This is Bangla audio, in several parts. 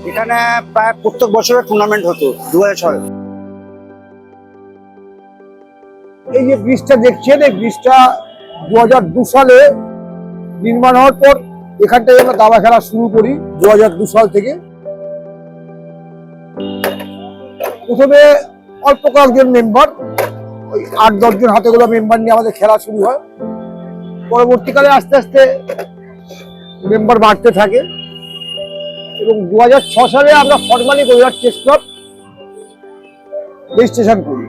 এখানে প্রায় প্রত্যেক বছরের টুর্নামেন্ট হতো 2006। এই যে ব্রিজটা দেখছেন, এই ব্রিজটা 2002 সালে নির্মাণ হওয়ার পর এখান থেকে আমরা দাবা খেলা শুরু করি 2002 সাল থেকে। প্রথমে অল্প কয়েকজন মেম্বার, ওই 8-10 জন হাতে গোলা মেম্বার নিয়ে আমাদের খেলা শুরু হয়। পরবর্তীকালে আস্তে আস্তে মেম্বার বাড়তে থাকে এবং 2006 সালে আমরা formally Gariahat chess club registration করি।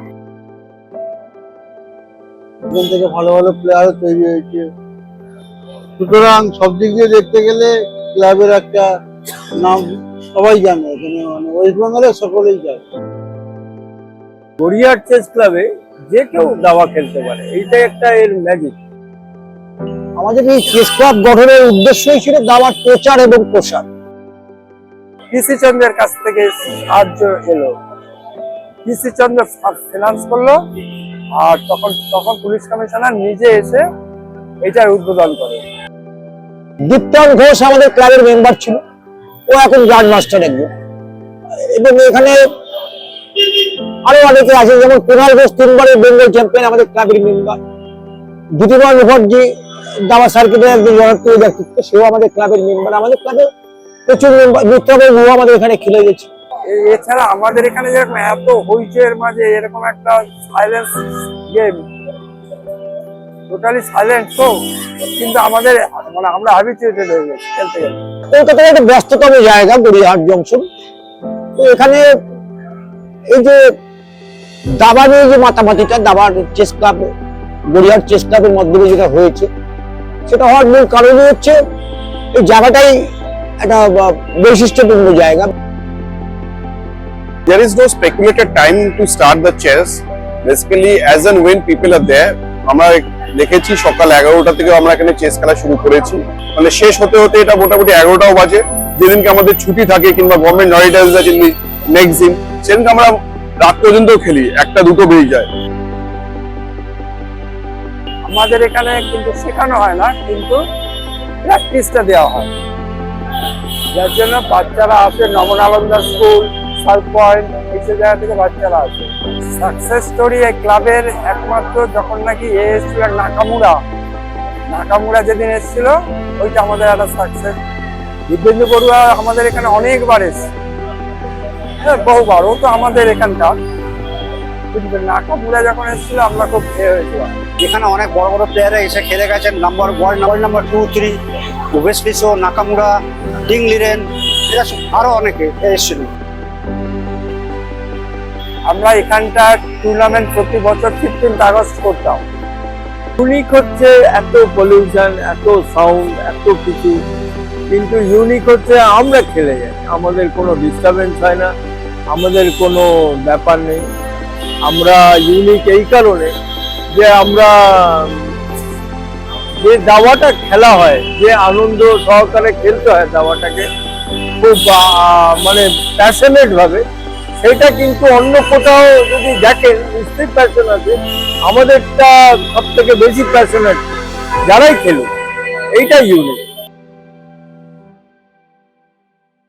এখান থেকে ভালো ভালো প্লেয়ার তৈরি হয়েছে, সুতরাং সব দিক দিয়ে দেখতে গেলে ক্লাবের একটা নাম সবাই জানে, এখানে মানে ওয়েস্ট বেঙ্গলের সকলেই জানে। গড়িয়াহাট চেস ক্লাবে যে কেউ দাবা খেলতে পারে, এইটাই একটা এর ম্যাজিক। আমাদের এই চেস ক্লাব গঠনের উদ্দেশ্যই ছিল দাবার প্রচার এবং প্রসার। পিসি চন্দ্রের কাছ থেকে সাহায্য এলো, পিসি চন্দ্র ফিনান্স করলো, আর তখন পুলিশ কমিশনার নিজে এসে এটার উদ্বোধন করে। দীপ্তন ঘোষ আমাদের ক্লাবের মেম্বার ছিল, ও এখন গ্র্যান্ড মাস্টার একজন। এবং এখানে আরো অনেকে আছে, যেমন কুণাল ঘোষ 3বারের বেঙ্গল চ্যাম্পিয়ন আমাদের ক্লাবের মেম্বার। দ্বিতীয়বার মুখার্জি দাবা সার্কিটের একজন জনপ্রিয় ব্যক্তিত্ব, সেও আমাদের ক্লাবের মেম্বার। আমাদের ক্লাবে প্রচুর মেম্বার, মিত্রবাবু আমাদের এখানে খেলে গেছে। এছাড়া আমাদের এখানে যেরকম এত হইচের মাঝে এরকম একটা সাইলেন্স গেম, টোটালি সাইলেন্ট, তো কিন্তু আমাদের মানে আমরা হ্যাবিচুয়েটেড হয়ে গেছি খেলতে গেলে। কলকাতার একটা ব্যস্ততম জায়গা গড়িয়াহাট জংশন, তো এখানে এই যে দাবা নিয়ে যে মাতামাতিটা, দাবার চেস ক্লাব, গড়িয়াহাট চেস ক্লাবের মাধ্যমে যেটা হয়েছে, সেটা হওয়ার মূল কারণই হচ্ছে এই জায়গাটাই একটা বৈশিষ্ট্যপূর্ণ জায়গা। There is no speculated time to start the chess. Basically, as and when people are there, আমরা দেখেছি সকাল 11টা থেকে আমরা এখানে চেস খেলা শুরু করেছি, মানে শেষ হতে হতে এটা মোটামুটি 11টাও বাজে। যেদিনকে আমাদের ছুটি থাকে কিংবা গভর্নমেন্ট হলিডেজ আছে নেক্সট দিন, সেদিনকে আমরা রাত পর্যন্ত খেলি, 1টা-2টো বেজে যায়। আমাদের এখানে কিন্তু শেখানো হয় না, কিন্তু প্র্যাকটিসটা দেওয়া হয়, যার জন্য বাচ্চারা আসে। নবনালন্দা স্কুল, সাউথ পয়েন্ট, এইসব জায়গা থেকে বাচ্চারা আসে। সাকসেস স্টোরি এই ক্লাবের একমাত্র যখন নাকি এসেছিল নাকামুড়া যেদিন এসেছিল, ওইটা আমাদের একটা সাকসেস। দিব্যেন্দু বড়ুয়া আমাদের এখানে অনেকবার এসছে, বহুবার, ও তো আমাদের এখানকার, কিন্তু নাকামুড়া যখন এসেছিল আমরা খুব ভয় হয়েছিলাম। এখানে অনেক বড় বড় প্লেয়াররা এসে খেলে গেছেন। ওয়ার্ল্ড নাম্বার 2, 3, ওভেসলিসো, নাকামুরা, টিং লিরেন, এরা আরো অনেকে এসেছিল। আমরা এখানটার টুর্নামেন্ট প্রতি বছর 15 আগস্ট করতাম। ইউনিক হচ্ছে এত পলিউশন, এত সাউন্ড, এত কিছু, কিন্তু ইউনিক হচ্ছে আমরা খেলে যাই, আমাদের কোনো ডিস্টারবেন্স হয় না, আমাদের কোনো ব্যাপার নেই। আমরা ইউনিক এই কারণে যে আমরা যে দাবাটা খেলা হয়, যে আনন্দ সহকারে খেলতে হয় দাবাটাকে খুব মানে প্যাশনেট ভাবে, সেটা কিন্তু অন্য কোথাও যদি দেখেন নিশ্চয়ই প্যাশন আছে, আমাদেরটা সব থেকে বেশি প্যাশনেট যারাই খেলুক, এইটাই ইউনিক।